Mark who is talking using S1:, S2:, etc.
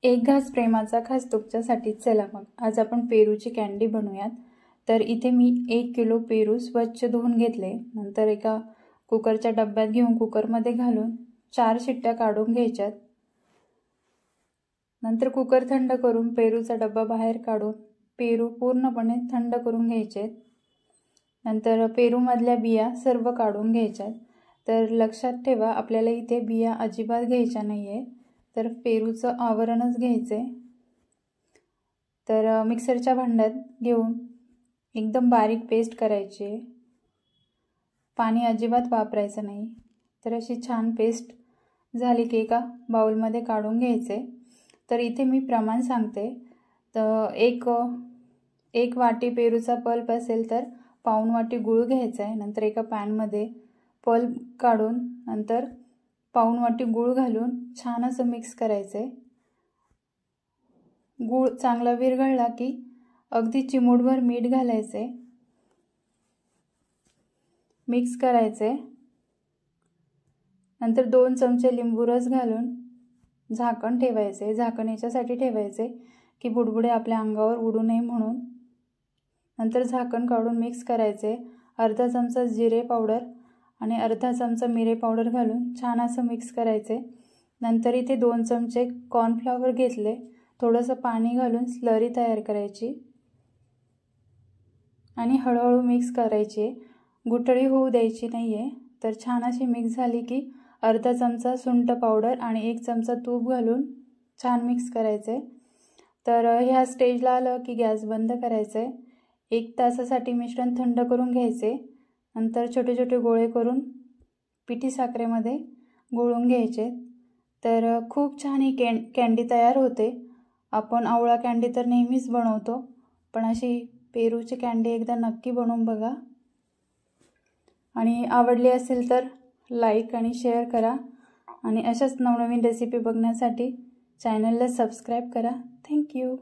S1: एक घास प्रेमाचा खास तुमच्यासाठी. चला मग आज आपण पेरूची कँडी बनवूयात। तर इथे मी 1 किलो पेरू स्वच्छ धुवून घेतले। नंतर एका कुकरच्या डब्यात घेऊन कुकरमध्ये घालून 4 शिट्ट्या काढून घ्यायच्यात। नंतर कुकर थंड करून पेरूचा डब्बा बाहेर काढून पेरू पूर्णपणे थंड करून घ्यायचे। नंतर पेरूमधल्या बिया सर्व काढून घ्यायच्यात। तर लक्षात ठेवा, आपल्याला इथे बिया अजिबात घ्यायच्या नाहीये, तर पेरूचं आवरणच घ्यायचे। तर मिक्सरच्या भांड्यात घेऊन एकदम बारीक पेस्ट करायची, पाणी अजिबात वापरायचं नाही। तर अशी छान पेस्ट झाली की एका बाउलमध्ये काढून घ्यायचे। तर इथे मी प्रमाण सांगते, तर एक वाटी पेरूचा पल्प असेल तर पाऊण वाटी गूळ घ्यायचा आहे। नंतर एका पॅनमध्ये पल्प काढून नंतर पाऊण वाटी गूळ घालून छान असं मिक्स करायचे। गूळ चांगला विरघळला की अगदी चिमूटभर मीठ घालायचे, मिक्स करायचे। नंतर 2 चमचे लिंबू रस घालून झाकण ठेवायचे। झाकण याच्यासाठी ठेवायचे की बुडबुडे आपल्या अंगावर उडू नये म्हणून। नंतर झाकण काढून मिक्स करायचे। अर्धा चमचा जिरे पावडर आणि अर्धा चमचा मिरे पावडर घालून छान असं मिक्स करायचे। नंतर इथे 2 चमचे कॉर्नफ्लॉवर घेतले, थोडंसं पाणी घालून स्लरी तयार करायची आणि हळूहळू मिक्स करायची, गुठळी होऊ द्यायची नाहीये। तर छान अशी मिक्स झाली की अर्धा चमचा सुंठ पावडर आणि 1 चमचा तूप घालून छान मिक्स करायचे। तर ह्या स्टेजला आलं की गॅस बंद करायचे। 1 तासासाठी मिश्रण थंड करून घ्यायचे। नंतर छोटे छोटे गोळे करून पिठी साखरेमध्ये घोळून घ्यायचे। तर खूप छान ही कँडी तयार होते। आपण आवळा कँडी तर नेहमीच बनवतो, पण अशी पेरूची कँडी एकदा नक्की बनवून बघा आणि आवडली असेल तर लाईक आणि शेअर करा आणि अशाच नवनवीन रेसिपी बघण्यासाठी चॅनलला सबस्क्राईब करा। थँक्यू।